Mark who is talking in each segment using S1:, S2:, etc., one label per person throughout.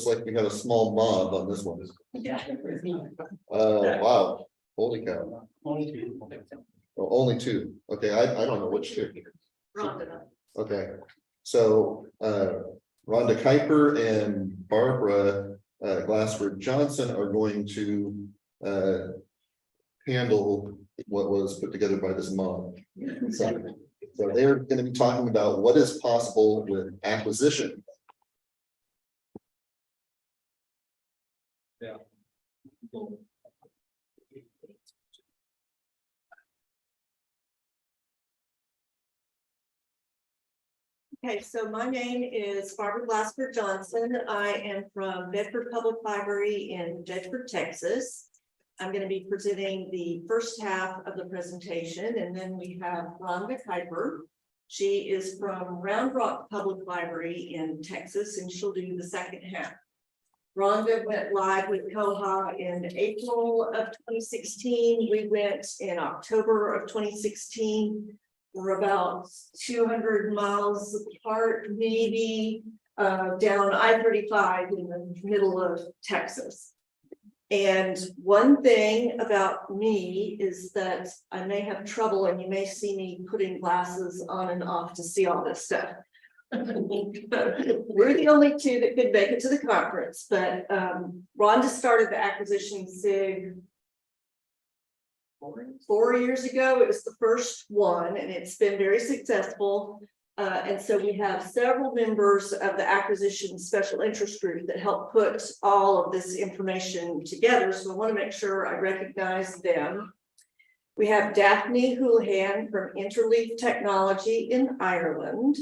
S1: looks like we had a small mob on this one.
S2: Yeah.
S1: Wow, holy cow.
S2: Only two.
S1: Well, only two. Okay, I don't know which two.
S3: Rhonda.
S1: Okay, so Rhonda Kuiper and Barbara Glassford Johnson are going to handle what was put together by this mob. So they're going to be talking about what is possible with acquisition.
S2: Yeah.
S3: Okay, so my name is Barbara Glassford Johnson. I am from Bedford Public Library in Bedford, Texas. I'm going to be presenting the first half of the presentation, and then we have Rhonda Kuiper. She is from Round Rock Public Library in Texas, and she'll do the second half. Rhonda went live with Koha in April of 2016. We went in October of 2016. We're about 200 miles apart, maybe, down I-35 in the middle of Texas. And one thing about me is that I may have trouble, and you may see me putting glasses on and off to see all this stuff. We're the only two that could make it to the conference, but Rhonda started the acquisition SIG 4 years ago. It was the first one, and it's been very successful. And so we have several members of the acquisition special interest group that help put all of this information together. So I want to make sure I recognize them. We have Daphne Hoolahan from Interleaf Technology in Ireland.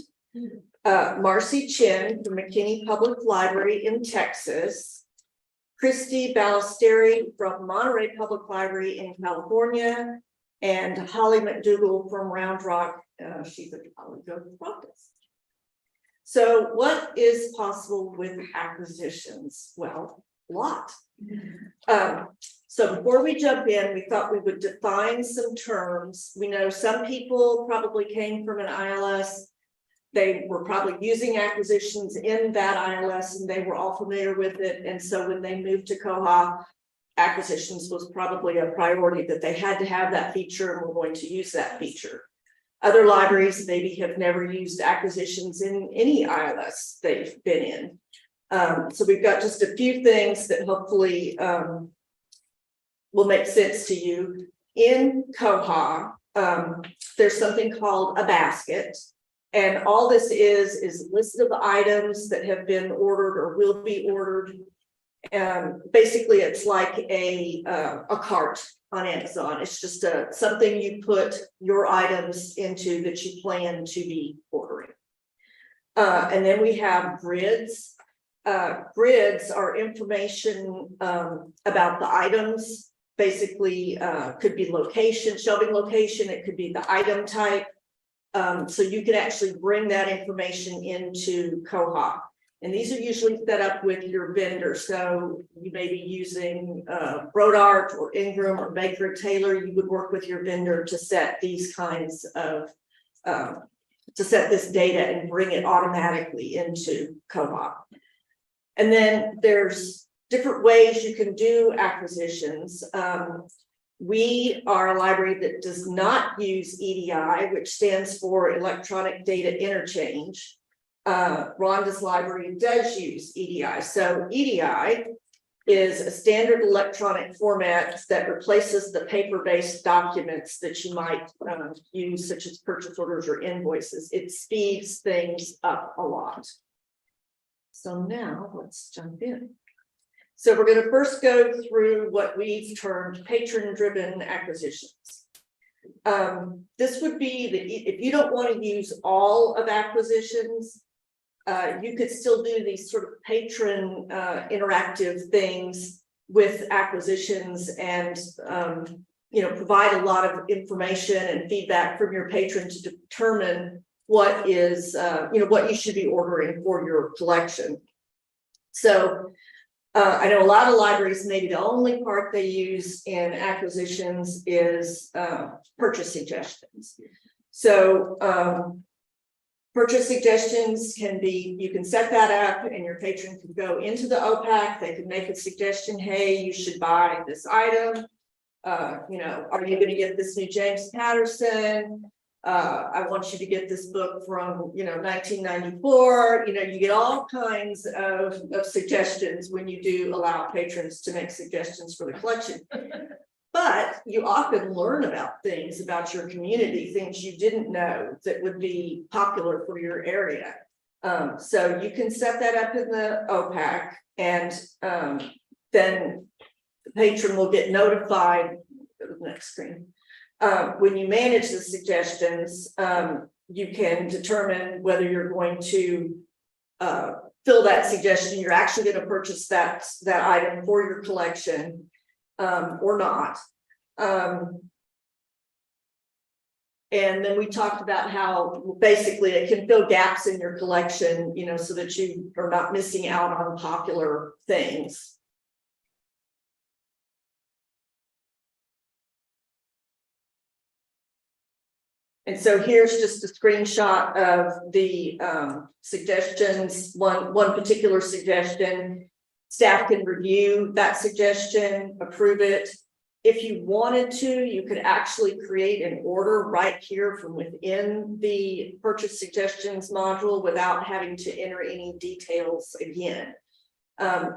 S3: Marci Chen from McKinney Public Library in Texas. Christie Balestrieri from Monterey Public Library in California. And Holly McDougall from Round Rock. She's a colleague of Rhonda's. So what is possible with acquisitions? Well, a lot. So before we jump in, we thought we would define some terms. We know some people probably came from an ILS. They were probably using acquisitions in that ILS, and they were all familiar with it. And so when they moved to Koha, acquisitions was probably a priority, that they had to have that feature and were going to use that feature. Other libraries maybe have never used acquisitions in any ILS they've been in. So we've got just a few things that hopefully will make sense to you. In Koha, there's something called a basket. And all this is a list of items that have been ordered or will be ordered. Basically, it's like a cart on Amazon. It's just something you put your items into that you plan to be ordering. And then we have grids. Grids are information about the items. Basically, could be location, shelving location. It could be the item type. So you can actually bring that information into Koha. And these are usually set up with your vendor. So you may be using Brodart or Ingram or Baker Taylor. You would work with your vendor to set these kinds of, to set this data and bring it automatically into Koha. And then there's different ways you can do acquisitions. We are a library that does not use EDI, which stands for Electronic Data Interchange. Rhonda's library does use EDI. So EDI is a standard electronic format that replaces the paper-based documents that you might use, such as purchase orders or invoices. It speeds things up a lot. So now let's jump in. So we're going to first go through what we've termed patron-driven acquisitions. This would be if you don't want to use all of acquisitions, you could still do these sort of patron interactive things with acquisitions and provide a lot of information and feedback from your patron to determine what is what you should be ordering for your collection. So I know a lot of libraries, maybe the only part they use in acquisitions is purchase suggestions. So Purchase suggestions can be, you can set that up and your patron can go into the OPAC, they can make a suggestion, hey, you should buy this item. You know, are you gonna get this new James Patterson? I want you to get this book from, you know, 1994. You know, you get all kinds of suggestions when you do allow patrons to make suggestions for the collection. But you often learn about things about your community, things you didn't know that would be popular for your area. So you can set that up in the OPAC, and then the patron will get notified. Go to the next screen. When you manage the suggestions, you can determine whether you're going to fill that suggestion. You're actually going to purchase that item for your collection. Or not. And then we talked about how basically it can fill gaps in your collection, you know, so that you are not missing out on popular things. And so here's just a screenshot of the suggestions, one particular suggestion. Staff can review that suggestion, approve it. If you wanted to, you could actually create an order right here from within the purchase suggestions module without having to enter any details again.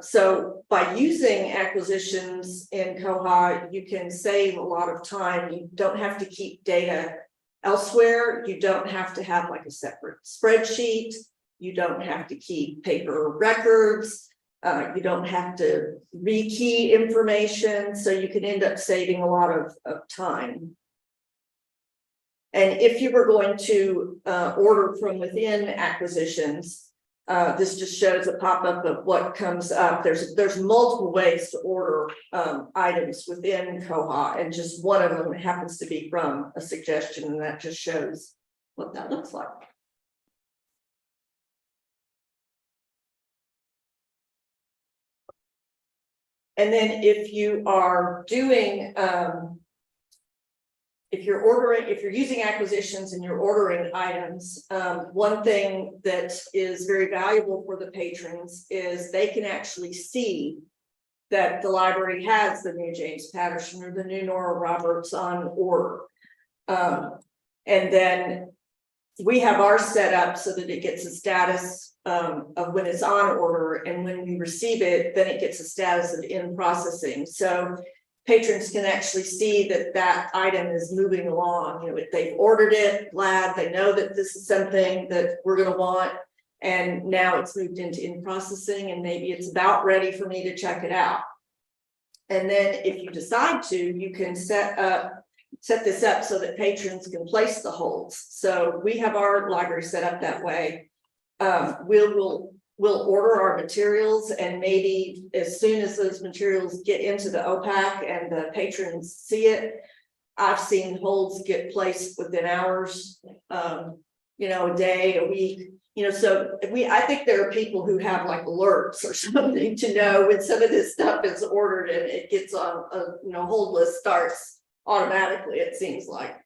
S3: So by using acquisitions in Koha, you can save a lot of time. You don't have to keep data elsewhere. You don't have to have like a separate spreadsheet. You don't have to keep paper records. You don't have to rekey information, so you can end up saving a lot of time. And if you were going to order from within acquisitions, this just shows a pop-up of what comes up. There's multiple ways to order items within Koha, and just one of them happens to be from a suggestion, and that just shows what that looks like. And then if you are doing, if you're using acquisitions and you're ordering items, one thing that is very valuable for the patrons is they can actually see that the library has the new James Patterson or the new Nora Roberts on order. And then we have ours set up so that it gets a status of when it's on order, and when we receive it, then it gets a status of in processing. So patrons can actually see that that item is moving along. You know, if they've ordered it, glad they know that this is something that we're going to want, and now it's moved into in processing, and maybe it's about ready for me to check it out. And then if you decide to, you can set this up so that patrons can place the holds. So we have our library set up that way. We'll order our materials, and maybe as soon as those materials get into the OPAC and the patrons see it, I've seen holds get placed within hours, you know, a day, a week, you know. So I think there are people who have like alerts or something to know when some of this stuff is ordered and it gets on a, you know, hold list starts automatically, it seems like.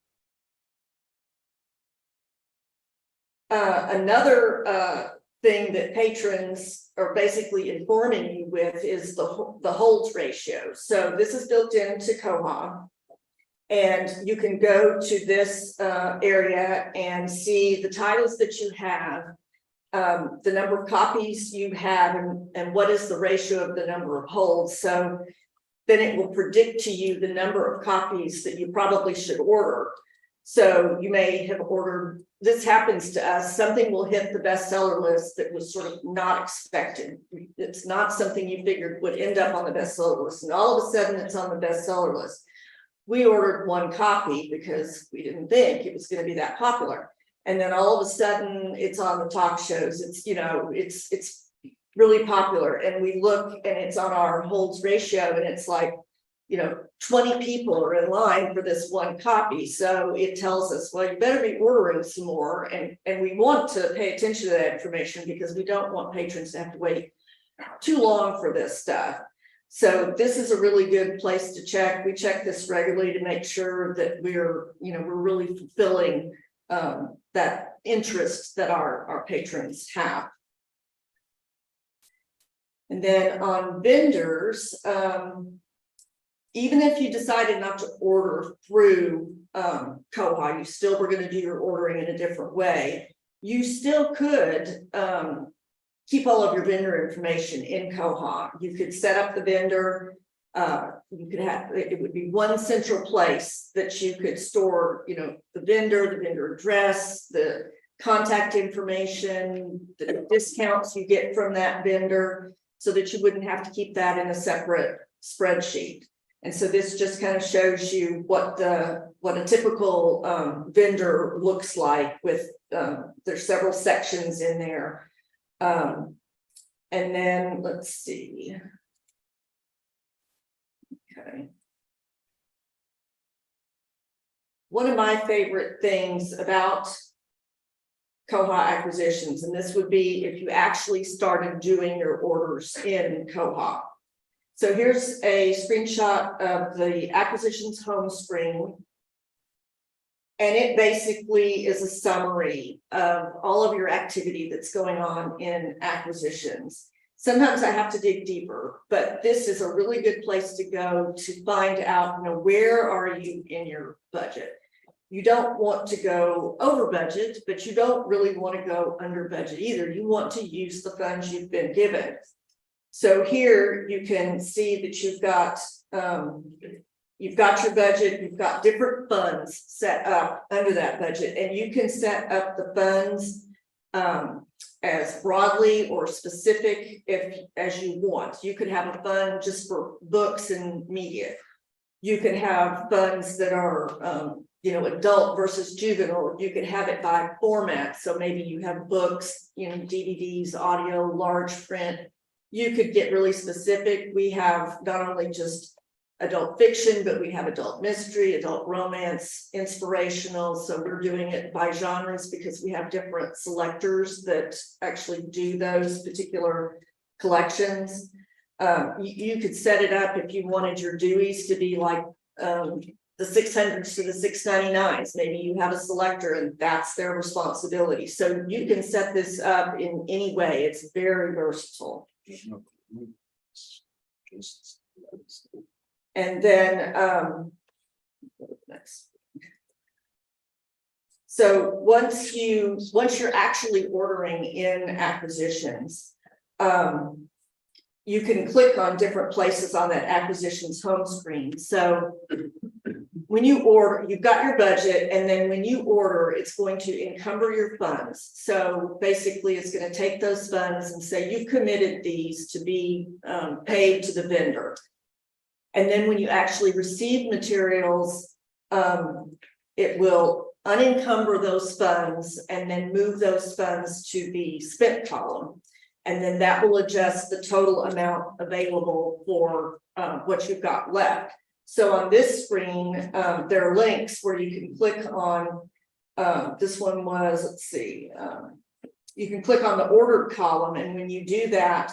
S3: Another thing that patrons are basically informing you with is the holds ratio. So this is built into Koha, and you can go to this area and see the titles that you have, the number of copies you have, and what is the ratio of the number of holds. So then it will predict to you the number of copies that you probably should order. So you may have ordered, this happens to us, something will hit the bestseller list that was sort of not expected. It's not something you figured would end up on the bestseller list, and all of a sudden it's on the bestseller list. We ordered one copy because we didn't think it was going to be that popular. And then all of a sudden it's on the talk shows. It's, you know, it's really popular, and we look and it's on our holds ratio, and it's like, you know, 20 people are in line for this one copy. So it tells us, well, you better be ordering some more. And we want to pay attention to that information because we don't want patrons to have to wait too long for this stuff. So this is a really good place to check. We check this regularly to make sure that we're really fulfilling that interest that our patrons have. And then on vendors, even if you decided not to order through Koha, you still were going to do your ordering in a different way. You still could keep all of your vendor information in Koha. You could set up the vendor. You could have, it would be one central place that you could store, the vendor address, the contact information, the discounts you get from that vendor, so that you wouldn't have to keep that in a separate spreadsheet. And so this just kind of shows you what a typical vendor looks like with there's several sections in there. And then let's see. Okay. One of my favorite things about Koha acquisitions, and this would be if you actually started doing your orders in Koha. So here's a screenshot of the acquisitions home screen. And it basically is a summary of all of your activity that's going on in acquisitions. Sometimes I have to dig deeper, but this is a really good place to go to find out, where are you in your budget? You don't want to go over budget, but you don't really want to go under budget either. You want to use the funds you've been given. So here you can see that you've got your budget, you've got different funds set up under that budget, and you can set up the funds as broadly or specific as you want. You could have a fund just for books and media. You could have funds that are adult versus juvenile. You could have it by format. So maybe you have books, DVDs, audio, large print. You could get really specific. We have not only just adult fiction, but we have adult mystery, adult romance, inspirational. So we're doing it by genres because we have different selectors that actually do those particular collections. You could set it up if you wanted your Deweys to be like the 600s to the 699s. Maybe you have a selector and that's their responsibility. So you can set this up in any way. It's very versatile. And then next. So once you're actually ordering in acquisitions, you can click on different places on that acquisitions home screen. So when you order, you've got your budget, and then when you order, it's going to encumber your funds. So basically it's going to take those funds and say you've committed these to be paid to the vendor. And then when you actually receive materials, it will unencumber those funds and then move those funds to the spent column. And then that will adjust the total amount available for what you've got left. So on this screen, there are links where you can click on, this one was, let's see, you can click on the ordered column. And when you do that,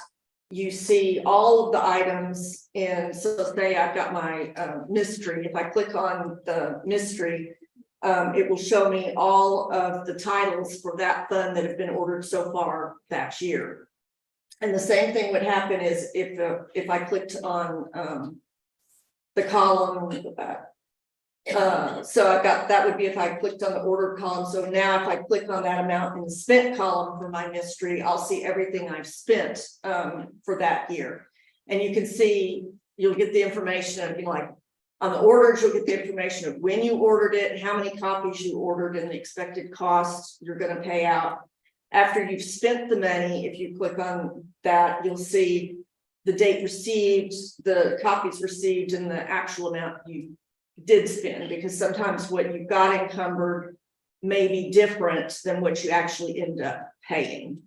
S3: you see all of the items in, so say I've got my mystery. If I click on the mystery, it will show me all of the titles for that fund that have been ordered so far that year. And the same thing would happen is if I clicked on the column, so I've got, that would be if I clicked on the ordered column. So now if I click on that amount in the spent column for my mystery, I'll see everything I've spent for that year. And you can see, you'll get the information of, like on the orders, you'll get the information of when you ordered it, how many copies you ordered, and the expected cost you're going to pay out. After you've spent the money, if you click on that, you'll see the date received, the copies received, and the actual amount you did spend, because sometimes what you got encumbered may be different than what you actually end up paying.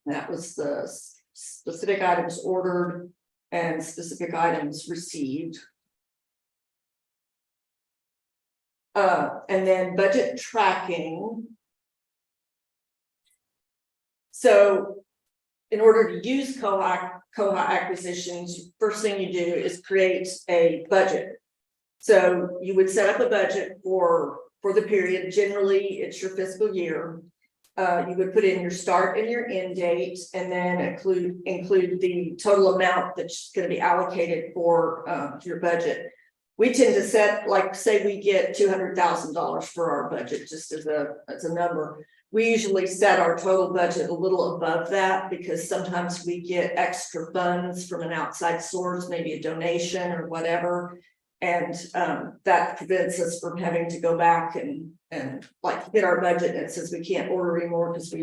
S3: That was the specific items ordered and specific items received. And then budget tracking. So in order to use koha acquisitions, first thing you do is create a budget. So you would set up a budget for the period. Generally, it's your fiscal year. You would put in your start and your end date, and then include the total amount that's going to be allocated for your budget. We tend to set, like, say we get $200,000 for our budget, just as a number. We usually set our total budget a little above that because sometimes we get extra funds from an outside source, maybe a donation or whatever. And that prevents us from having to go back and like hit our budget, and it says we can't order anymore because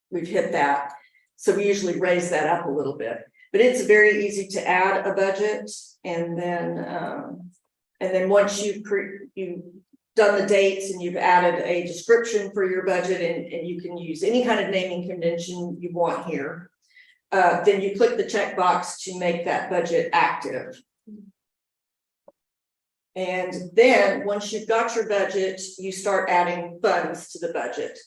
S3: we've hit that. So we usually raise that up a little bit, but it's very easy to add a budget. And then once you've done the dates and you've added a description for your budget, and you can use any kind of naming convention you want here, then you click the checkbox to make that budget active. And then once you've got your budget, you start adding funds to the budget.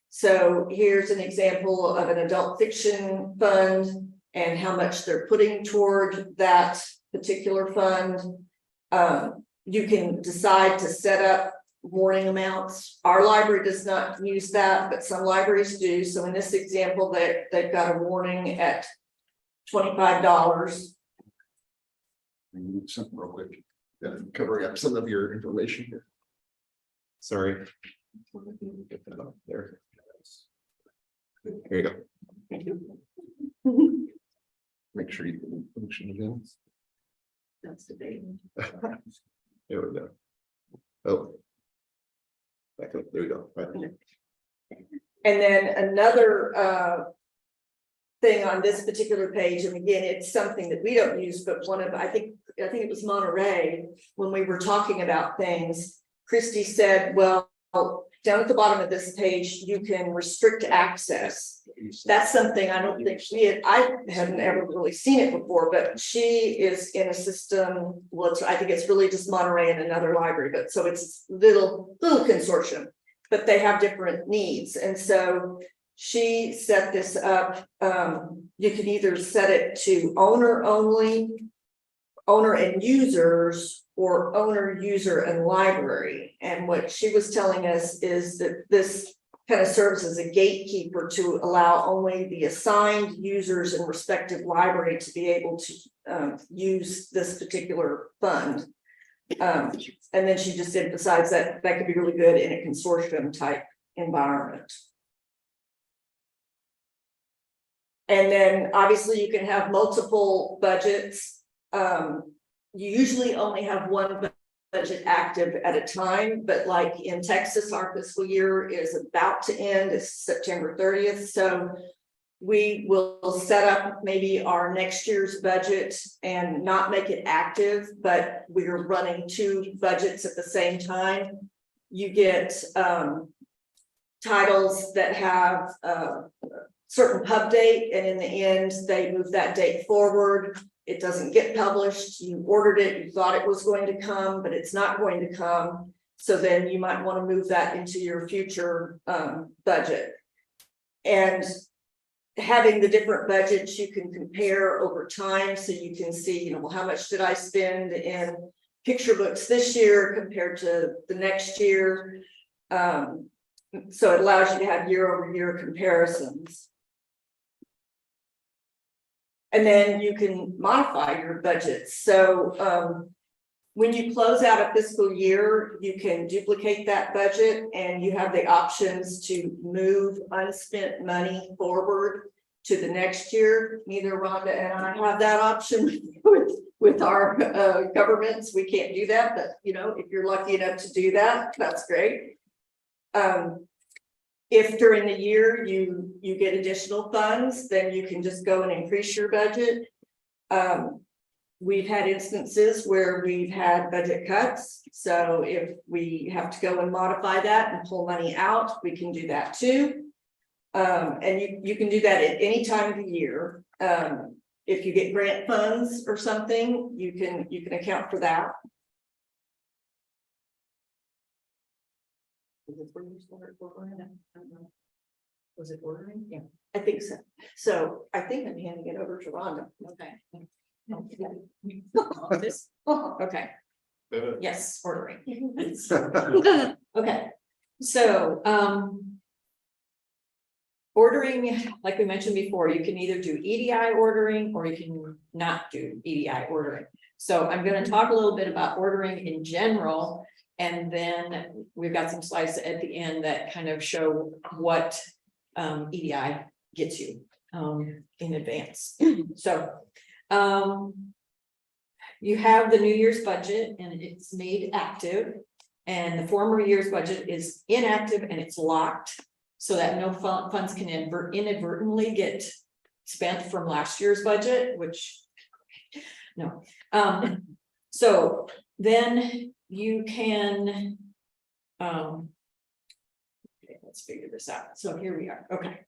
S3: So here's an example of an adult fiction fund and how much they're putting toward that particular fund. You can decide to set up warning amounts. Our library does not use that, but some libraries do. So in this example, they've got a warning at $25.
S1: Something real quick. Covering up some of your information here. Sorry. Get that up there. Here you go. Make sure you can function again.
S3: That's the date.
S1: There we go. Oh. Back up. There we go. Right.
S3: And then another thing on this particular page, and again, it's something that we don't use, but I think it was Monterey, when we were talking about things, Christie said, well, down at the bottom of this page, you can restrict access. That's something I don't think I hadn't ever really seen it before, but she is in a system. Well, I think it's really just Monterey and another library, but so it's little consortium, but they have different needs. And so she set this up. You can either set it to owner only, owner and users, or owner, user, and library. And what she was telling us is that this kind of serves as a gatekeeper to allow only the assigned users and respective library to be able to use this particular fund. And then she just emphasized that could be really good in a consortium type environment. And then obviously you can have multiple budgets. You usually only have one budget active at a time, but like in Texas, our fiscal year is about to end. It's September 30th. So we will set up maybe our next year's budget and not make it active, but we're running two budgets at the same time. You get titles that have certain pub date, and in the end they move that date forward. It doesn't get published. You ordered it, you thought it was going to come, but it's not going to come. So then you might want to move that into your future budget. And having the different budgets, you can compare over time, so you can see, well, how much did I spend in picture books this year compared to the next year. So it allows you to have year-over-year comparisons. And then you can modify your budgets. So when you close out a fiscal year, you can duplicate that budget, and you have the options to move unspent money forward to the next year. Neither Rhonda and I have that option with our governments. We can't do that, but if you're lucky enough to do that, that's great. If during the year you get additional funds, then you can just go and increase your budget. We've had instances where we've had budget cuts. So if we have to go and modify that and pull money out, we can do that too. And you can do that at any time of the year. If you get grant funds or something, you can account for that. Is it where you start ordering? I don't know. Was it ordering? Yeah, I think so. So I think I'm handing it over to Rhonda. Okay. Okay. Yes, ordering. Okay, so, ordering, like we mentioned before, you can either do EDI ordering or you can not do EDI ordering. So I'm going to talk a little bit about ordering in general, and then we've got some slides at the end that kind of show what EDI gets you in advance. So you have the New Year's budget and it's made active, and the former year's budget is inactive and it's locked so that no funds can inadvertently get spent from last year's budget, which no. So then you can okay, let's figure this out. So here we are. Okay.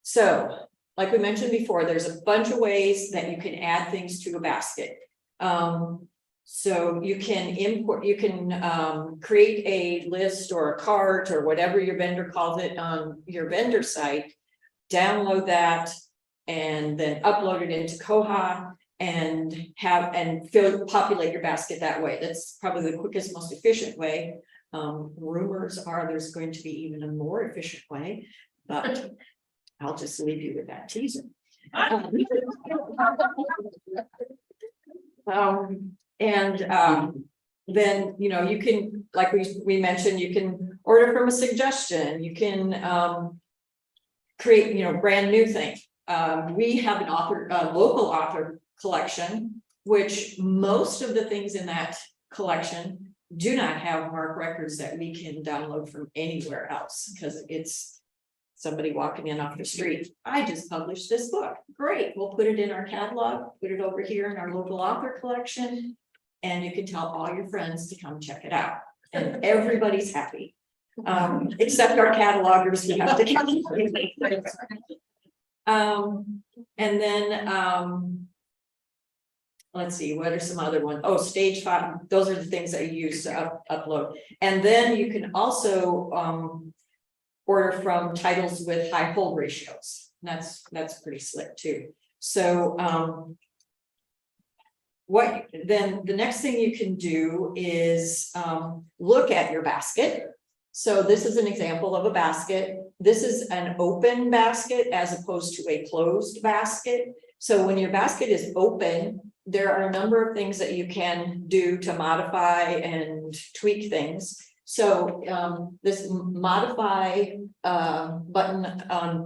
S3: So like we mentioned before, there's a bunch of ways that you can add things to a basket. So you can import, you can create a list or a cart or whatever your vendor calls it on your vendor site, download that, and then upload it into Koha and populate your basket that way. That's probably the quickest, most efficient way. Rumors are there's going to be even a more efficient way, but I'll just leave you with that teaser. Then, you know, you can, like we mentioned, you can order from a suggestion. You can create, you know, brand new things. We have an local author collection, which most of the things in that collection do not have MARC records that we can download from anywhere else, because it's somebody walking in off the street. I just published this book. Great. We'll put it in our catalog, put it over here in our local author collection, and you can tell all your friends to come check it out. And everybody's happy. Except our catalogers who have to catalog. And then let's see, what are some other ones? Oh, stage 5. Those are the things that you use to upload. And then you can also order from titles with high hold ratios. That's pretty slick too. So then the next thing you can do is look at your basket. So this is an example of a basket. This is an open basket as opposed to a closed basket. So when your basket is open, there are a number of things that you can do to modify and tweak things. So this modify button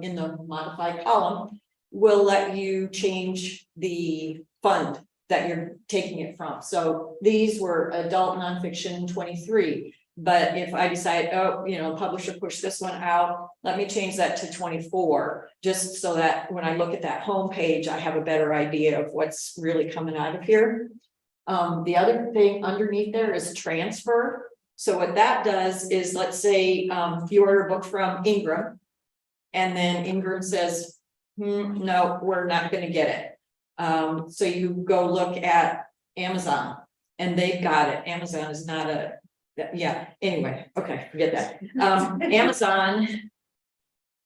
S3: in the modify column will let you change the fund that you're taking it from. So these were adult nonfiction 23. But if I decide, oh, you know, publisher pushed this one out, let me change that to 24, just so that when I look at that home page, I have a better idea of what's really coming out of here. The other thing underneath there is transfer. So what that does is, let's say you order a book from Ingram, and then Ingram says, no, we're not going to get it. So you go look at Amazon, and they've got it. Amazon is not a yeah, anyway, okay, forget that. Amazon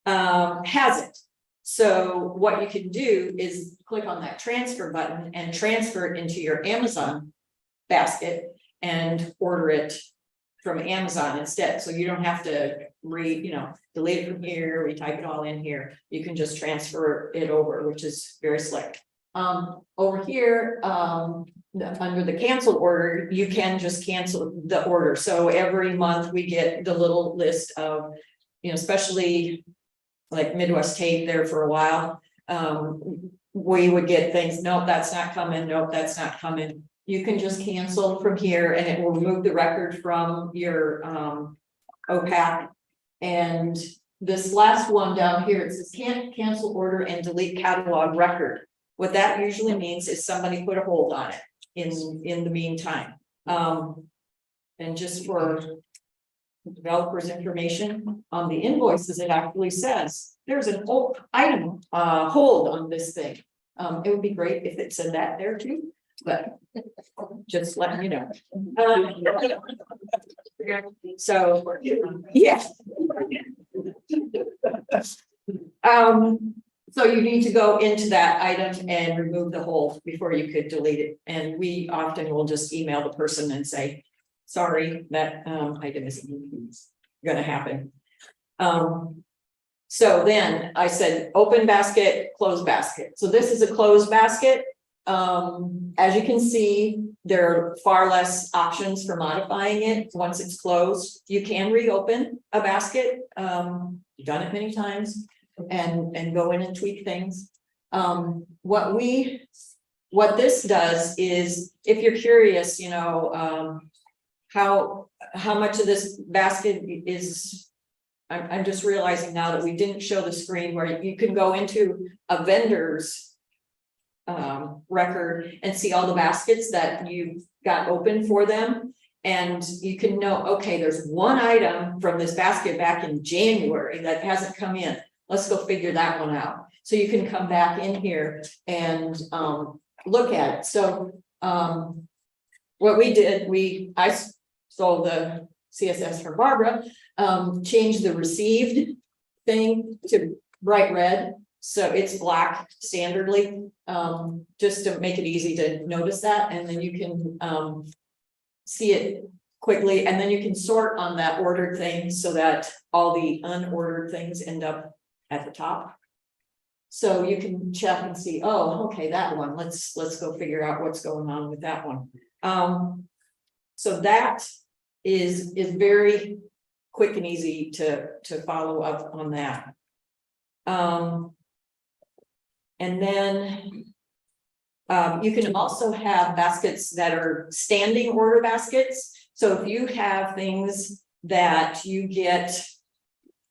S3: has it. So what you can do is click on that transfer button and transfer it into your Amazon basket and order it from Amazon instead. So you don't have to delete it from here, retype it all in here. You can just transfer it over, which is very slick. Over here, under the cancel order, you can just cancel the order. So every month we get the little list of, especially like Midwest Tape there for a while. We would get things, nope, that's not coming. Nope, that's not coming. You can just cancel from here and it will remove the record from your OPAC. And this last one down here, it says can't cancel order and delete catalog record. What that usually means is somebody put a hold on it in the meantime. And just for developers' information, on the invoices, it actually says there's an old item hold on this thing. It would be great if it said that there too, but just letting you know. So yeah.
S2: So you need to go into that item and remove the hold before you could delete it. And we often will just email the person and say, sorry, that item isn't gonna happen. So then I said, open basket, close basket. So this is a closed basket. As you can see, there are far less options for modifying it once it's closed. You can reopen a basket. You've done it many times and go in and tweak things. What this does is, if you're curious, you know, how much of this basket is, I'm just realizing now that we didn't show the screen where you can go into a vendor's record and see all the baskets that you've got open for them. And you can know, okay, there's one item from this basket back in January that hasn't come in. Let's go figure that one out. So you can come back in here and look at it. So what we did, I stole the CSS from Barbara, changed the received thing to bright red. So it's black standardly, just to make it easy to notice that. And then you can see it quickly. And then you can sort on that ordered thing so that all the unordered things end up at the top. So you can check and see, oh, okay, that one, let's go figure out what's going on with that one. So that is very quick and easy to follow up on that. And then you can also have baskets that are standing order baskets. So if you have things that you get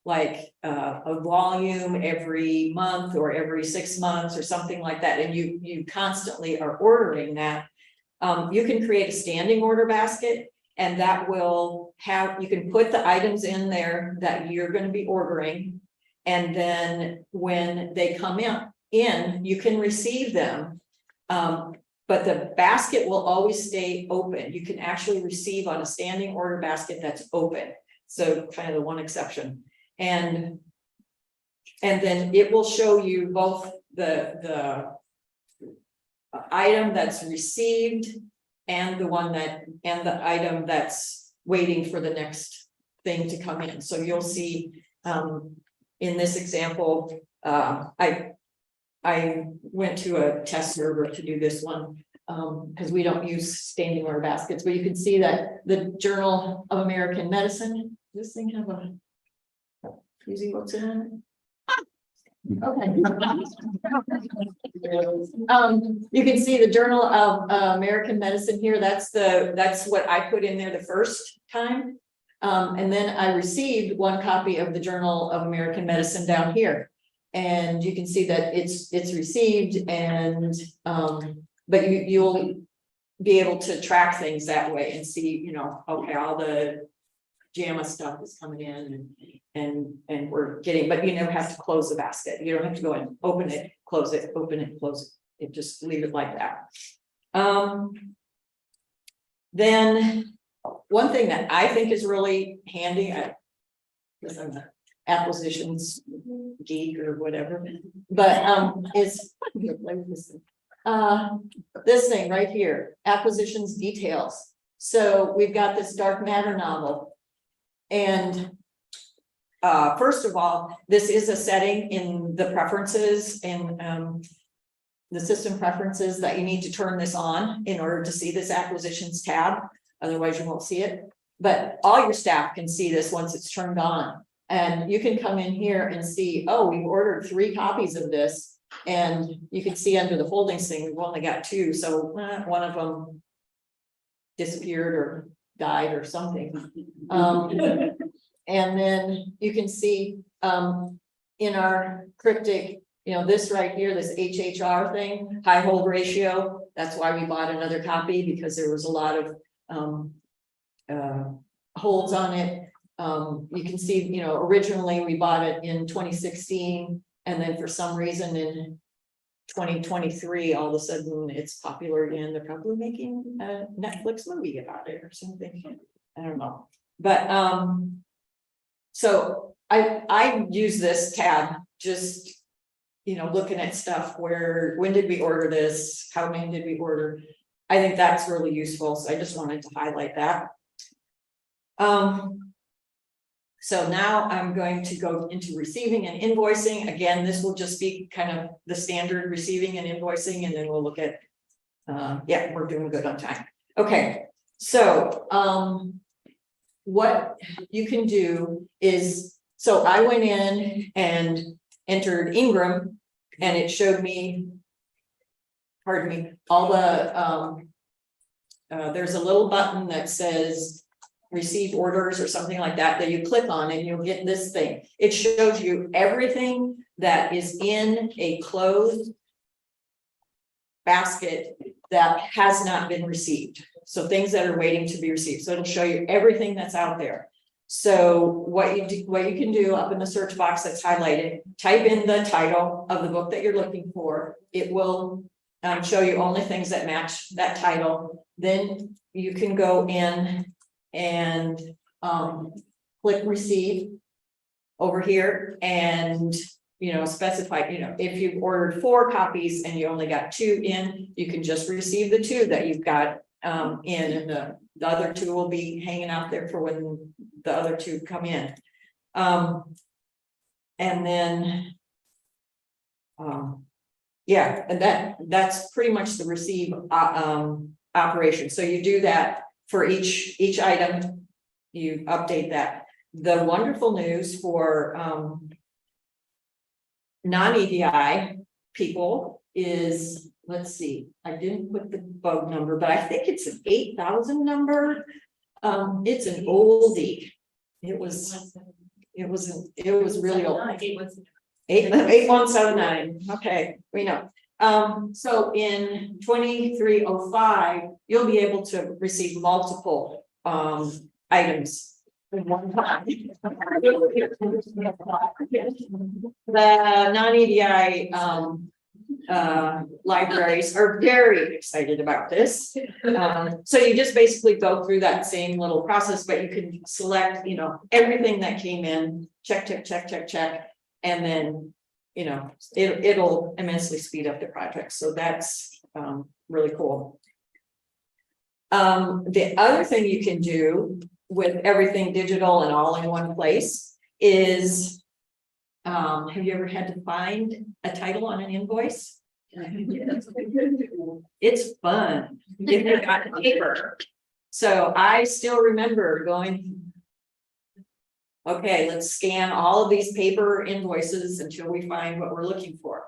S2: like a volume every month or every 6 months or something like that, and you constantly are ordering that, you can create a standing order basket, and that will have, you can put the items in there that you're going to be ordering, and then when they come in, you can receive them. But the basket will always stay open. You can actually receive on a standing order basket that's open. So kind of the one exception. And then it will show you both the item that's received and the item that's waiting for the next thing to come in. So you'll see in this example, I went to a test server to do this one because we don't use standing order baskets, but you can see that the Journal of American Medicine, does this thing have a easy what's in it? Okay. You can see the Journal of American Medicine here. That's what I put in there the first time. And then I received one copy of the Journal of American Medicine down here. And you can see that it's received, and but you'll be able to track things that way and see, you know, okay, all the JAMA stuff is coming in and we're getting, but you never have to close the basket. You don't have to go and open it, close it, open it, close it. It just leave it like that. Then one thing that I think is really handy, because I'm a acquisitions geek or whatever, but is this thing right here, acquisitions details. So we've got this dark matter novel, and first of all, this is a setting in the preferences and the system preferences that you need to turn this on in order to see this acquisitions tab. Otherwise you won't see it, but all your staff can see this once it's turned on. And you can come in here and see, oh, we've ordered 3 copies of this. And you can see under the holdings thing, we've only got 2. So one of them disappeared or died or something. And then you can see in our cryptic, you know, this right here, this HHR thing, high hold ratio. That's why we bought another copy, because there was a lot of holds on it. You can see, you know, originally we bought it in 2016, and then for some reason in 2023, all of a sudden it's popular again. They're probably making a Netflix movie about it or something. I don't know. But so I use this tab just looking at stuff where, when did we order this? How many did we order? I think that's really useful. So I just wanted to highlight that. So now I'm going to go into receiving and invoicing. Again, this will just be kind of the standard receiving and invoicing, and then we'll look at, yeah, we're doing good on time. Okay, so what you can do is, so I went in and entered Ingram, and it showed me, pardon me, all the, there's a little button that says receive orders or something like that you click on, and you'll get this thing. It shows you everything that is in a closed basket that has not been received. So things that are waiting to be received. So it'll show you everything that's out there. So what you can do up in the search box that's highlighted, type in the title of the book that you're looking for. It will show you only things that match that title. Then you can go in and click receive over here, and specify, if you've ordered 4 copies and you only got 2 in, you can just receive the 2 that you've got in, and the other 2 will be hanging out there for when the other 2 come in. And then yeah, and that's pretty much the receive operation. So you do that for each item, you update that. The wonderful news for non-EDI people is, let's see, I didn't put the bug number, but I think it's an 8,000 number. It's an oldie. It was really old. 8179. Okay, we know. So in 2305, you'll be able to receive multiple items in one time. The non-EDI libraries are very excited about this. So you just basically go through that same little process, but you can select, everything that came in, check, and then it'll immensely speed up the project. So that's really cool. The other thing you can do with everything digital and all in one place is, have you ever had to find a title on an invoice? It's fun if you've got paper. So I still remember going, okay, let's scan all of these paper invoices until we find what we're looking for.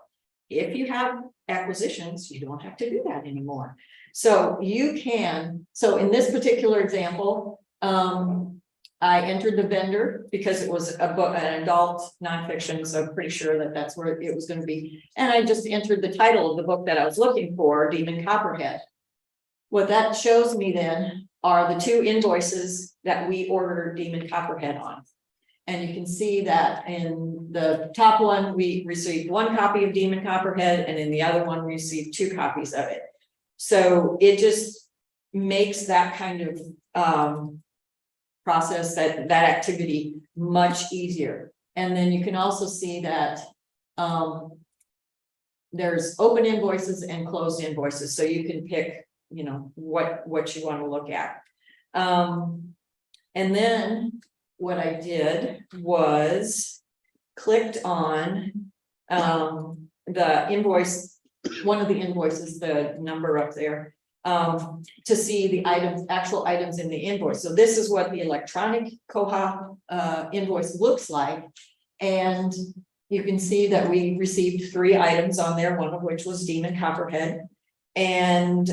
S2: If you have acquisitions, you don't have to do that anymore. So you can, so in this particular example, I entered the vendor because it was a book, an adult nonfiction, so I'm pretty sure that that's where it was going to be. And I just entered the title of the book that I was looking for, Demon Copperhead. What that shows me then are the 2 invoices that we ordered Demon Copperhead on. And you can see that in the top one, we received 1 copy of Demon Copperhead, and in the other one, we received 2 copies of it. So it just makes that kind of process, that activity much easier. And then you can also see that there's open invoices and closed invoices. So you can pick, what you want to look at. And then what I did was clicked on the invoice, one of the invoices, the number up there, to see the items, actual items in the invoice. So this is what the electronic Koha invoice looks like. And you can see that we received 3 items on there, one of which was Demon Copperhead. And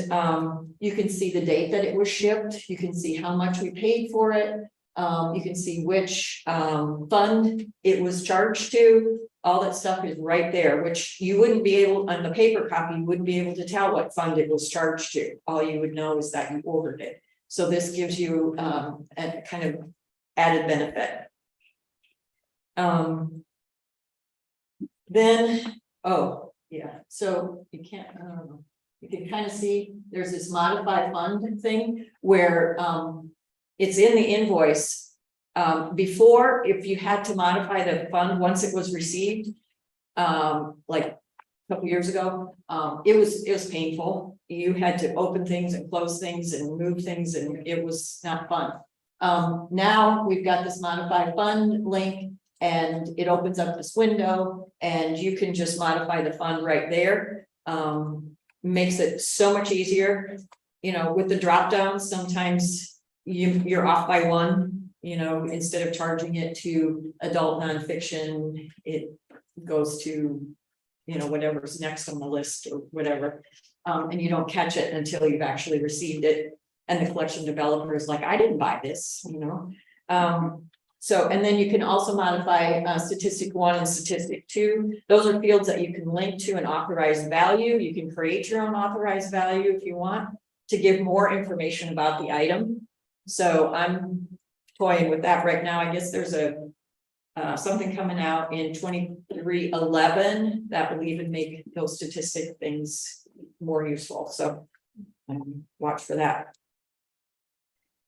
S2: you can see the date that it was shipped. You can see how much we paid for it. You can see which fund it was charged to. All that stuff is right there, which you wouldn't be able, on the paper copy, you wouldn't be able to tell what fund it was charged to. All you would know is that you ordered it. So this gives you a kind of added benefit. Then, oh, yeah, so you can't, you can kind of see there's this modified fund thing where it's in the invoice. Before, if you had to modify the fund once it was received, like a couple years ago, it was painful. You had to open things and close things and move things, and it was not fun. Now we've got this modify fund link, and it opens up this window, and you can just modify the fund right there. Makes it so much easier. You know, with the drop downs, sometimes you're off by one, you know, instead of charging it to adult nonfiction, it goes to, you know, whatever's next on the list or whatever. And you don't catch it until you've actually received it. And the collection developer is like, I didn't buy this, you know. So, and then you can also modify statistic 1 and statistic 2. Those are fields that you can link to an authorized value. You can create your own authorized value if you want to give more information about the item. So I'm toying with that right now. I guess there's a something coming out in 2311 that will even make those statistic things more useful. So watch for that.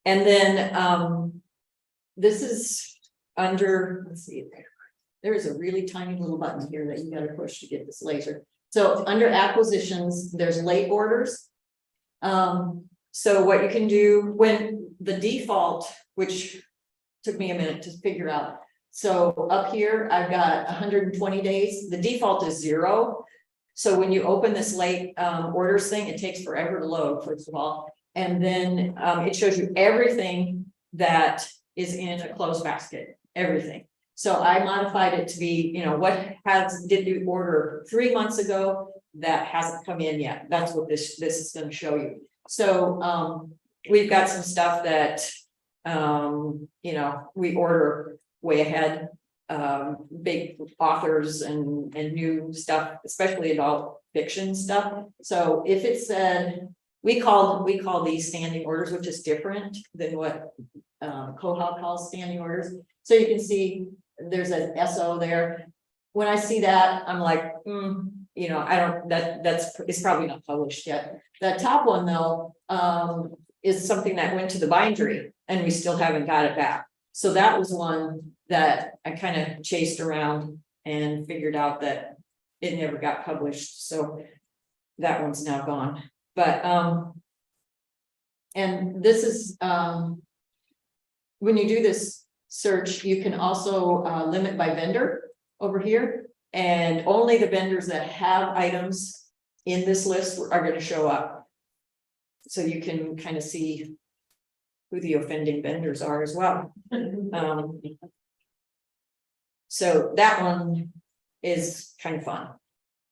S2: And then this is under, let's see, there is a really tiny little button here that you got to push to get this laser. So under acquisitions, there's late orders. So what you can do when the default, which took me a minute to figure out. So up here, I've got 120 days. The default is 0. So when you open this late orders thing, it takes forever to load, first of all. And then it shows you everything that is in a closed basket, everything. So I modified it to be, you know, what did you order 3 months ago that hasn't come in yet? That's what this is going to show you. So we've got some stuff that you know, we order way ahead, big authors and new stuff, especially adult fiction stuff. So if it said, we call these standing orders, which is different than what Koha calls standing orders. So you can see there's an SO there. When I see that, I'm like, you know, I don't, it's probably not published yet. That top one though, is something that went to the bindery and we still haven't got it back. So that was one that I kind of chased around and figured out that it never got published. So that one's now gone. But, and this is, when you do this search, you can also limit by vendor over here. And only the vendors that have items in this list are going to show up. So you can kind of see who the offending vendors are as well. So that one is kind of fun.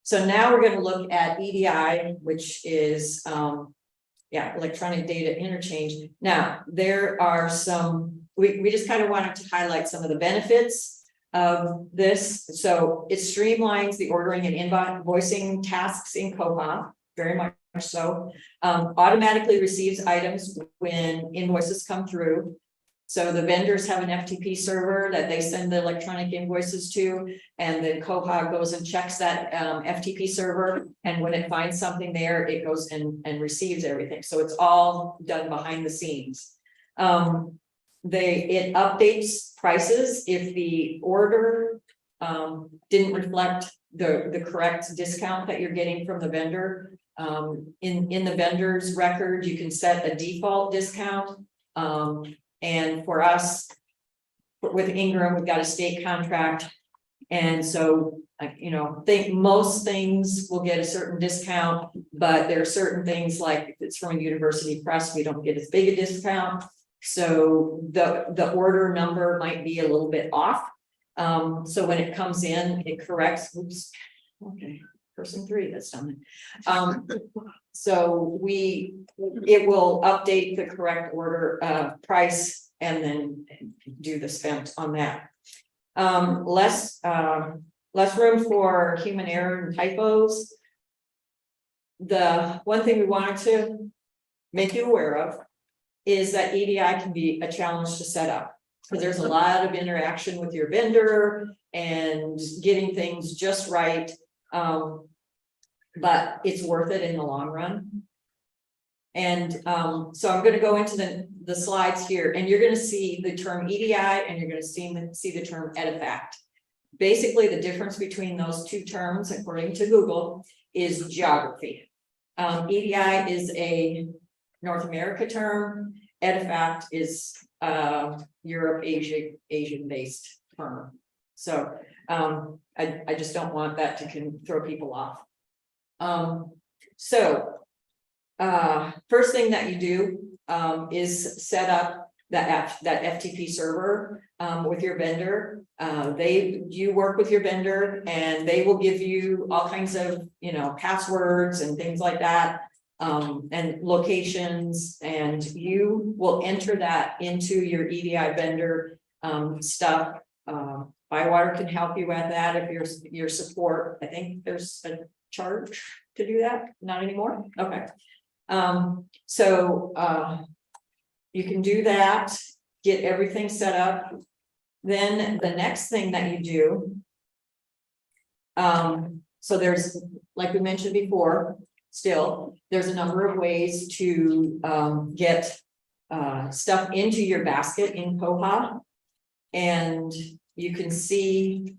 S2: So now we're going to look at EDI, which is electronic data interchange. Now there are some, we just kind of wanted to highlight some of the benefits of this. So it streamlines the ordering and invoicing tasks in Koha, very much so. Automatically receives items when invoices come through. So the vendors have an FTP server that they send the electronic invoices to, and then Koha goes and checks that FTP server. And when it finds something there, it goes and receives everything. So it's all done behind the scenes. It updates prices if the order didn't reflect the correct discount that you're getting from the vendor. In the vendor's record, you can set a default discount. And for us, with Ingram, we've got a state contract. And so, you know, think most things will get a certain discount, but there are certain things like if it's from a university press, we don't get as big a discount. So the order number might be a little bit off. So when it comes in, it corrects. Oops. Okay. Person 3 that's done it. So it will update the correct order price and then do the spent on that. Less room for human error and typos. The one thing we wanted to make you aware of is that EDI can be a challenge to set up, because there's a lot of interaction with your vendor and getting things just right. But it's worth it in the long run. And so I'm going to go into the slides here, and you're going to see the term EDI and you're going to see the term edifact. basically the difference between those two terms, according to Google, is geography. EDI is a North America term. EDIFACT is Europe, Asia, Asian-based term. So I just don't want that to throw people off. First thing that you do is set up that FTP server with your vendor. You work with your vendor and they will give you all kinds of, passwords and things like that, and locations, and you will enter that into your EDI vendor stuff. Bywater can help you with that if your support. I think there's a charge to do that. Not anymore. Okay. You can do that, get everything set up. Then the next thing that you do, so there's, like we mentioned before, there's a number of ways to get stuff into your basket in Koha. And you can see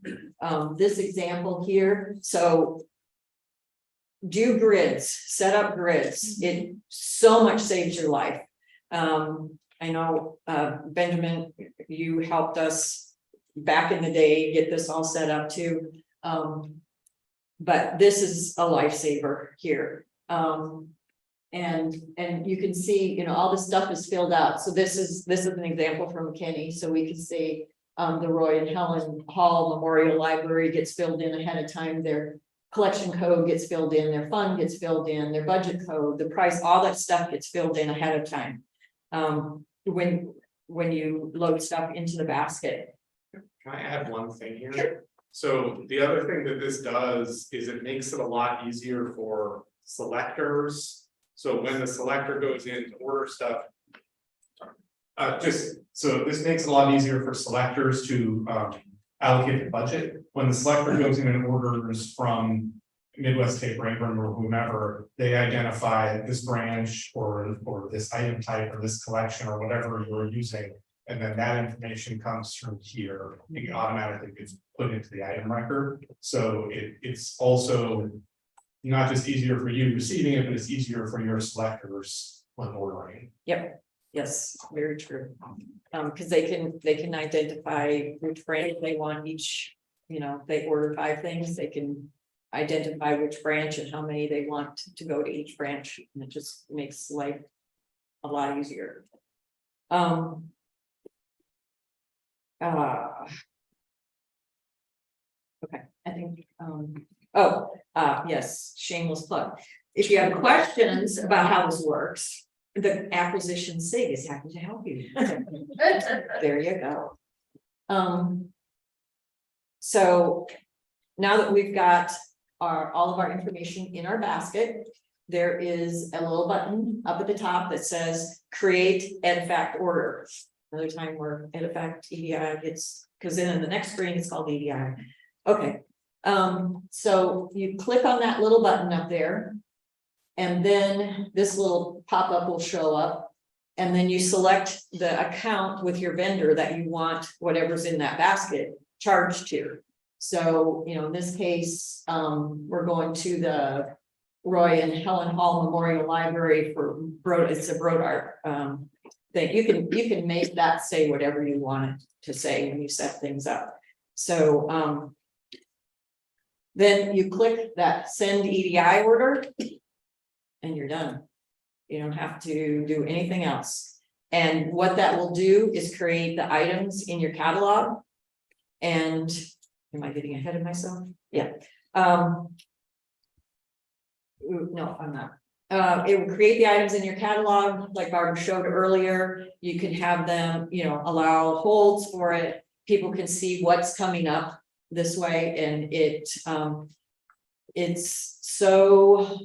S2: this example here. So do grids, set up grids. It so much saves your life. I know, Benjamin, you helped us back in the day get this all set up too. But this is a lifesaver here. And you can see, all the stuff is filled out. So this is an example from McKinney. So we can see the Roy and Helen Hall Memorial Library gets filled in ahead of time. Their collection code gets filled in, their fund gets filled in, their budget code, the price, all that stuff gets filled in ahead of time. When you load stuff into the basket.
S4: Can I add one thing here?
S2: Sure.
S4: So the other thing that this does is it makes it a lot easier for selectors. So when the selector goes in to order stuff. So this makes it a lot easier for selectors to allocate the budget. When the selector goes in and orders from Midwest Tape Rayburn or whomever, they identify this branch or this item type or this collection or whatever you're using. And then that information comes through here. It automatically gets put into the item record. So it's also not just easier for you receiving it, but it's easier for your selectors when ordering.
S2: Yep. Yes, very true. Because they can identify which branch they want each, if they order 5 things, they can identify which branch and how many they want to go to each branch. And it just makes life a lot easier. Okay, I think, yes, shameless plug. If you have questions about how this works, the acquisition SIG is happy to help you. There you go. So now that we've got all of our information in our basket, there is a little button up at the top that says create EDIFACT order. Another time where EDIFACT EDI gets, because then in the next screen it's called EDI. Okay. So you click on that little button up there, and then this little pop-up will show up, and then you select the account with your vendor that you want whatever's in that basket charged to. So, in this case, we're going to the Roy and Helen Hall Memorial Library for it's a Broad Art thing. You can make that say whatever you want it to say when you set things up. So then you click that send EDI order and you're done. You don't have to do anything else. And what that will do is create the items in your catalog. And am I getting ahead of myself? Yeah. No, I'm not. It will create the items in your catalog, like Barbara showed earlier. You can have them, allow holds for it. People can see what's coming up this way, and it's so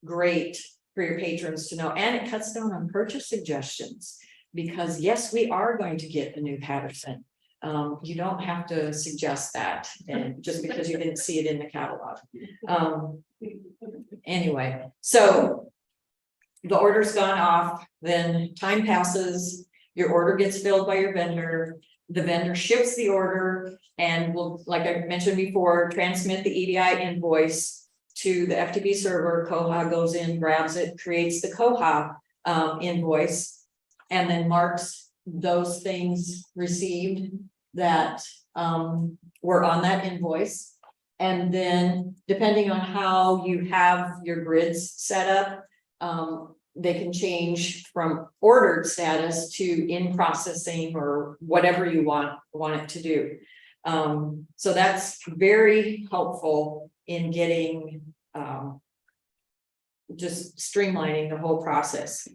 S2: great for your patrons to know, and it cuts down on purchase suggestions, because yes, we are going to get a new Patterson. You don't have to suggest that, and just because you didn't see it in the catalog. Anyway, so the order's gone off, then time passes, your order gets filled by your vendor, the vendor ships the order and will, like I mentioned before, transmit the EDI invoice to the FTP server. Koha goes in, grabs it, creates the Koha invoice, and then marks those things received that were on that invoice. And then depending on how you have your grids set up, they can change from ordered status to in processing or whatever you want it to do. So that's very helpful in getting just streamlining the whole process.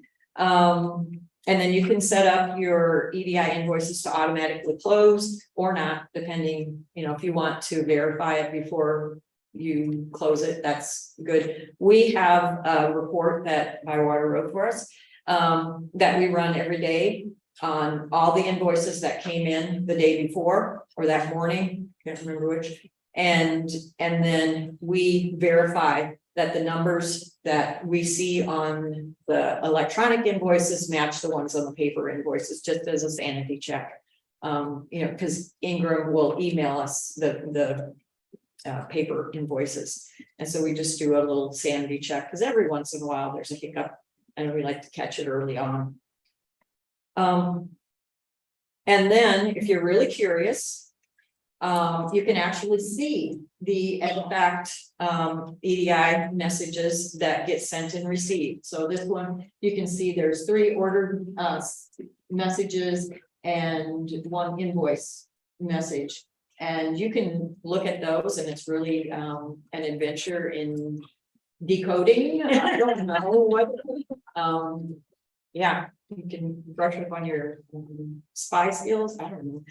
S2: And then you can set up your EDI invoices to automatically close or not, depending, if you want to verify it before you close it, that's good. We have a report that Bywater wrote for us that we run every day on all the invoices that came in the day before or that morning, can't remember which. And then we verify that the numbers that we see on the electronic invoices match the ones on the paper invoices, just as a sanity check. Because Ingram will email us the paper invoices. And so we just do a little sanity check because every once in a while there's a hiccup and we like to catch it early on. And then if you're really curious, you can actually see the exact EDI messages that get sent and received. So this one, you can see there's 3 ordered messages and 1 invoice message. And you can look at those and it's really an adventure in decoding. I don't know what, yeah, you can brush up on your spy skills. I don't know.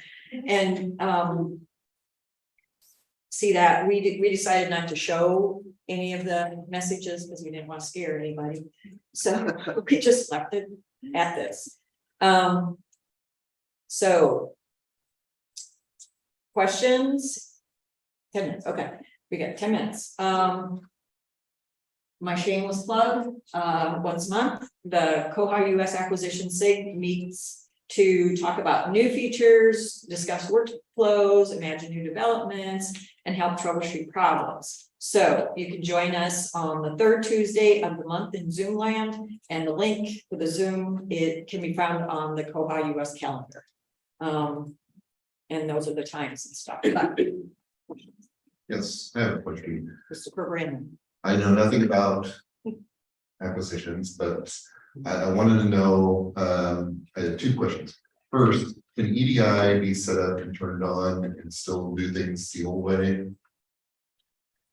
S2: And see that we decided not to show any of the messages because we didn't want to scare anybody. So we just left it at this. So questions? 10 minutes. Okay, we got 10 minutes. My shameless plug, once a month, the koha-US acquisition SIG meets to talk about new features, discuss workflows, imagine new developments, and help troubleshoot problems. So you can join us on the 3rd Tuesday of the month in Zoom land, and the link for the Zoom, it can be found on the koha-US calendar. And those are the times and stuff.
S1: Yes, I have a question.
S2: Christopher Brandon.
S1: I know nothing about acquisitions, but I wanted to know, I have 2 questions. First, can EDI be set up and turned on and still do things the old way?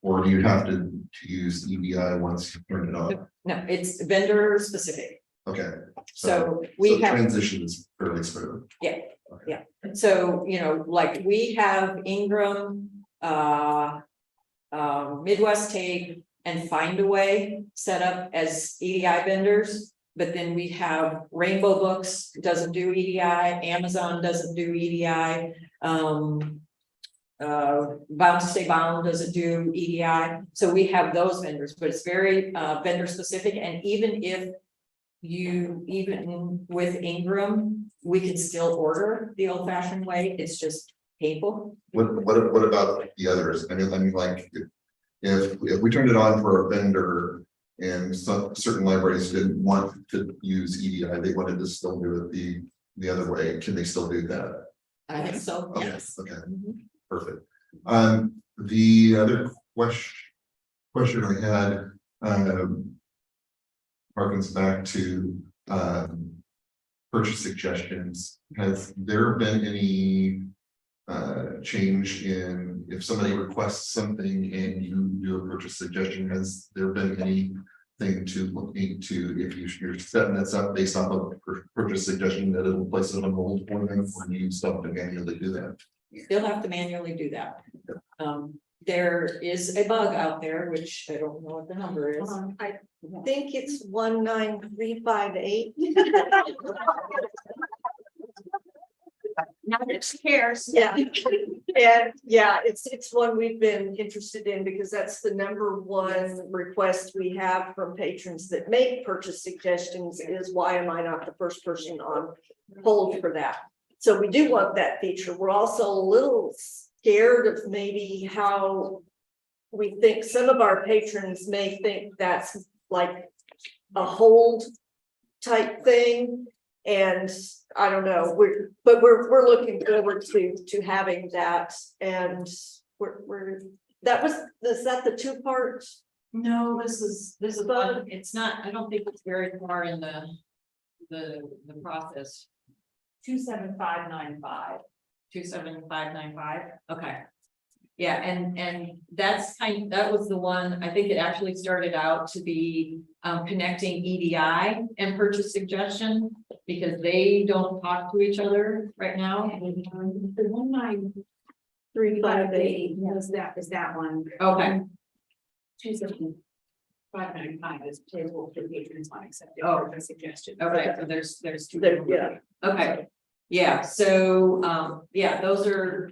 S1: Or do you have to use EDI once you turn it on?
S2: No, it's vendor specific.
S1: Okay.
S2: So we have.
S1: Transition is fairly smooth.
S2: Yeah, yeah. So, like we have Ingram, Midwest Tape and Find a Way set up as EDI vendors, but then we have Rainbow Books doesn't do EDI, Amazon doesn't do EDI, Bound to Stay Bound doesn't do EDI. So we have those vendors, but it's very vendor specific. And even with Ingram, we can still order the old fashioned way. It's just painful.
S1: What about the others? I mean, like if we turned it on for a vendor and some certain libraries didn't want to use EDI, they wanted to still do it the other way. Can they still do that?
S2: I think so.
S1: Okay,
S2: Yes.
S1: okay, perfect. The other question I had harkens back to purchase suggestions. Has there been any change in if somebody requests something and you do a purchase suggestion? Has there been anything to look into if you're setting this up based off of a purchase suggestion that it'll place it on hold for them, or you still have to manually do that?
S2: Still have to manually do that. There is a bug out there, which I don't know what the number is.
S3: I think it's 19358.
S2: Now it cares.
S3: Yeah, and yeah, it's one we've been interested in because that's the #1 request we have from patrons that make purchase suggestions is why am I not the first person on hold for that? So we do want that feature. We're also a little scared of maybe how we think some of our patrons may think that's like a hold type thing. And I don't know, we're looking forward to having that. And is that the two parts?
S2: No, this is one, it's not, I don't think it's very far in the process. 27595. 27595, okay. Yeah, and that was the one, I think it actually started out to be connecting EDI and purchase suggestion, because they don't talk to each other right now.
S5: The 19358 is that one.
S2: Okay,
S5: 27595 is table for patrons not accepted.
S2: Oh.
S5: For suggestion.
S2: okay, so there's two.
S3: Yeah.
S2: Okay, yeah, so, yeah, those are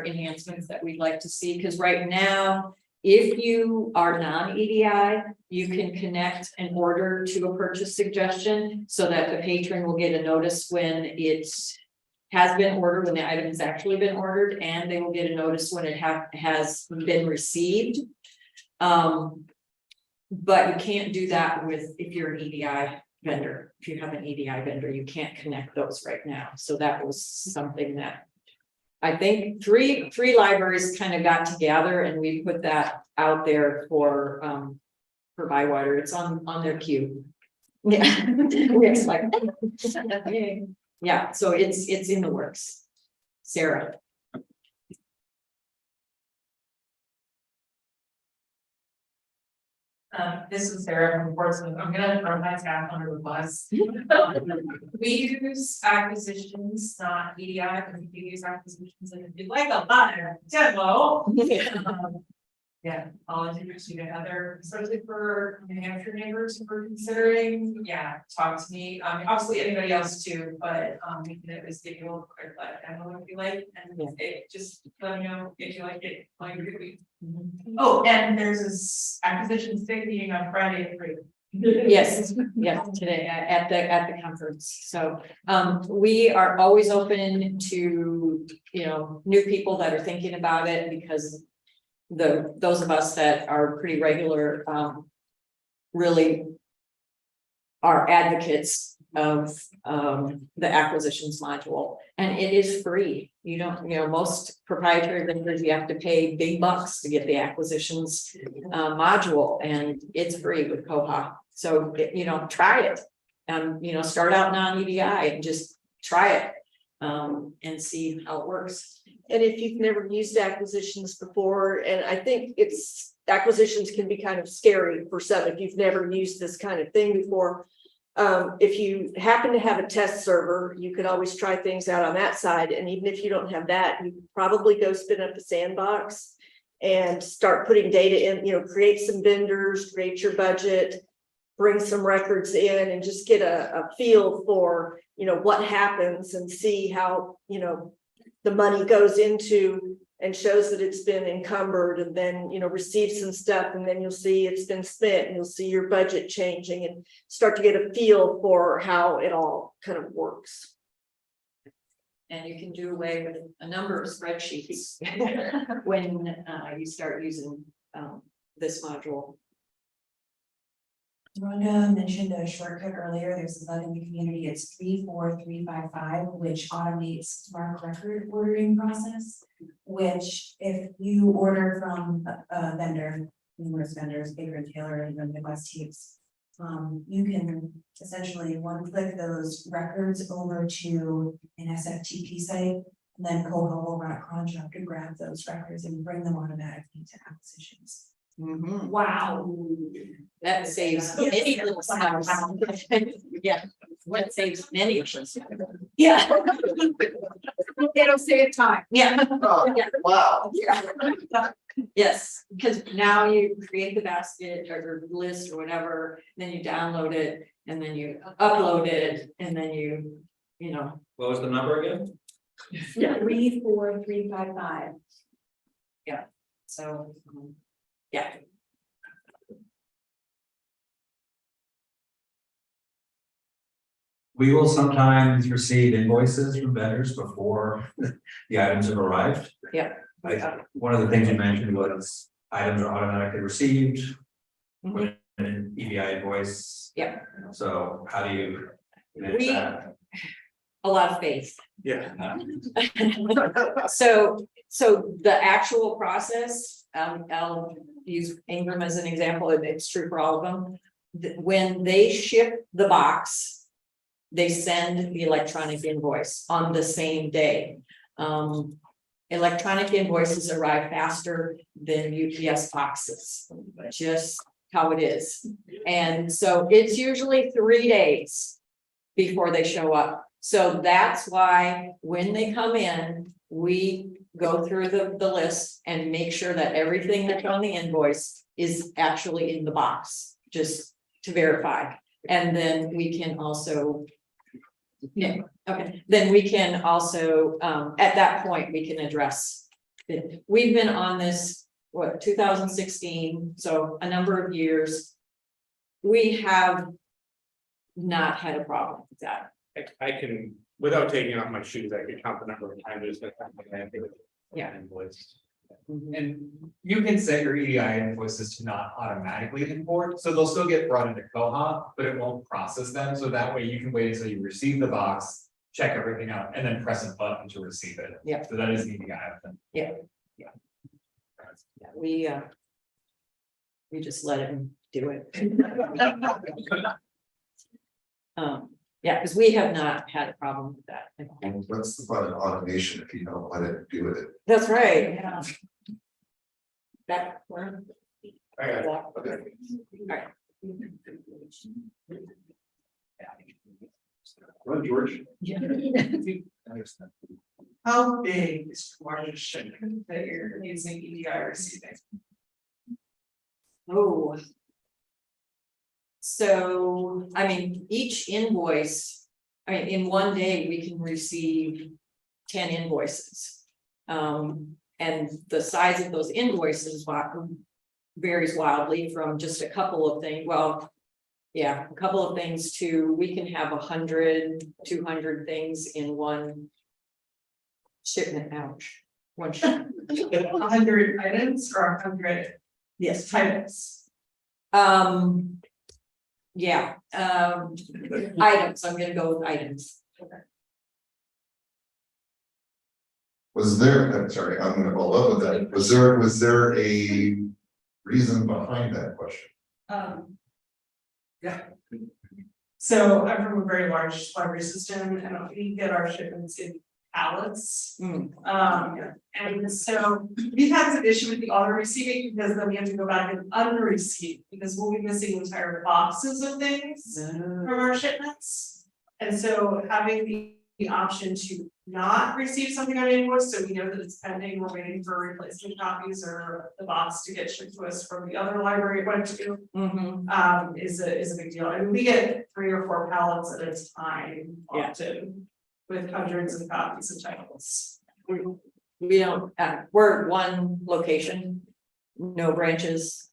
S2: enhancements that we'd like to see, because right now, if you are non-EDI, you can connect an order to a purchase suggestion so that the patron will get a notice when it has been ordered, when the item has actually been ordered, and they will get a notice when it has been received. But you can't do that if you're an EDI vendor. If you have an EDI vendor, you can't connect those right now. So that was something that I think three libraries kind of got together, and we put that out there for Bywater. It's on their queue. Yeah. It's like, yeah, so it's in the works. Sarah.
S6: This is Sarah from Portsmouth. I'm gonna throw my staff under the bus. We use acquisitions, not EDI, but we do use acquisitions, and if you'd like a butter demo. Yeah, I'll introduce you to Heather, especially for New Hampshire neighbors who are considering, yeah, talk to me. Obviously anybody else too, but we can always give you a quick demo if you like, and it just let me know if you like it. Like, oh, and there's this acquisition day meeting on Friday at 3.
S2: Yes, yes, today at the conference. So we are always open to, new people that are thinking about it, because those of us that are pretty regular really are advocates of the acquisitions module, and it is free. You don't, most proprietary vendors, you have to pay big bucks to get the acquisitions module, and it's free with Koha. So try it. Start out non-EDI and just try it and see how it works.
S3: And if you've never used acquisitions before, and I think acquisitions can be kind of scary for some if you've never used this kind of thing before. If you happen to have a test server, you could always try things out on that side. And even if you don't have that, you could probably go spin up a sandbox and start putting data in, create some vendors, create your budget, bring some records in, and just get a feel for, what happens, and see how, the money goes into and shows that it's been encumbered, and then, receive some stuff, and then you'll see it's been spent, and you'll see your budget changing, and start to get a feel for how it all kind of works.
S2: And you can do away with a number of spreadsheets when you start using this module.
S7: Rhonda mentioned a shortcut earlier. There's a bug in the community. It's 34355, which automates smart record ordering process, which if you order from a vendor, numerous vendors, Baker and Taylor, and the Midwest Tapes, you can essentially one-click those records over to an SFTP site, and then Koha will run a cron job to grab those records and bring them automatically to acquisitions.
S2: Mm-hmm.
S5: Wow.
S2: That saves many little times. Yeah, what saves many. Yeah.
S5: It'll save time.
S2: Yeah.
S1: Oh,
S2: Yeah.
S1: wow.
S2: Yeah. Yes, because now you create the basket or list or whatever, then you download it, and then you upload it, and then you
S8: What was the number again?
S7: 34355.
S2: so yeah.
S8: We will sometimes receive invoices from vendors before the items have arrived.
S2: Yeah.
S8: One of the things you mentioned was items are automatically received.
S2: Mhm.
S8: With an EDI invoice.
S2: Yeah.
S8: So how do you manage
S2: We-
S8: that?
S2: A lot of faith.
S1: Yeah.
S2: So the actual process, I'll use Ingram as an example, and it's true for all of them. When they ship the box, they send the electronic invoice on the same day. Electronic invoices arrive faster than UPS boxes, just how it is. And so it's usually 3 days before they show up. So that's why when they come in, we go through the list and make sure that everything that's on the invoice is actually in the box, just to verify. And then we can also. Yeah, okay, then we can also, at that point, we can address it. We've been on this, 2016, so a number of years. We have not had a problem with that.
S9: I can, without taking off my shoes, I could count the number of times it's been.
S2: Yeah.
S9: Invoice.
S10: And you can set your EDI invoices to not automatically import, so they'll still get brought into Koha, but it won't process them, so that way you can wait until you receive the box. Check everything out and then press a button to receive it.
S2: Yeah.
S10: So that is the EDI option.
S2: Yeah, we just let him do it. Yeah, because we have not had a problem with that.
S11: What's the fun in automation if you don't let it do it?
S2: That's right, yeah. That, we're.
S9: I got it.
S11: Okay.
S2: Alright.
S11: Run, George.
S6: How big is commercial shipment that you're using EDI receiving?
S2: Oh. So, I mean, each invoice, in one day, we can receive 10 invoices. And the size of those invoices varies wildly from just a couple of things, well. Yeah, a couple of things to, we can have 100, 200 things in one shipment, ouch. One shipment.
S6: 100 items or 100
S2: Yes.
S6: items?
S2: Yeah, items, I'm gonna go with items.
S11: Was there, I'm sorry, I'm gonna follow up with that. Was there a reason behind that question?
S6: Yeah. So I'm from a very large library system and we get our shipments in pallets. And so we've had some issue with the auto receiving because then we have to go back and unreceive because we'll be missing entire boxes of things from our shipments. And so having the option to not receive something on invoice, so we know that it's pending, we're waiting for replacement copies or the box to get shipped to us from the other library it went to. Is a big deal, and we get 3 or 4 pallets at a time often with hundreds of copies of titles.
S2: We don't, we're one location, no branches,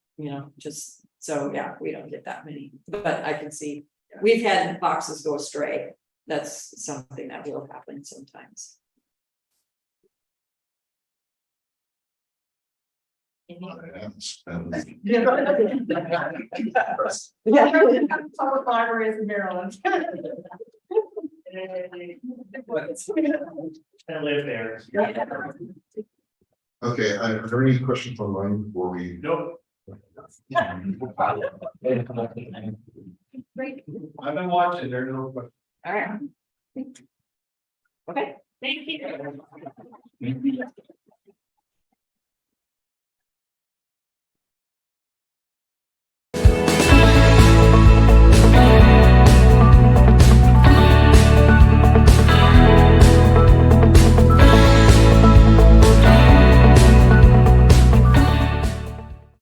S2: just, so yeah, we don't get that many, but I can see. We've had boxes go astray, that's something that will happen sometimes.
S6: Public libraries in Maryland.
S9: I live there.
S11: Okay, are there any questions online before we?
S9: Nope.
S2: Great.
S9: I've been watching, there are no questions.
S2: All right. Okay.
S6: Thank you.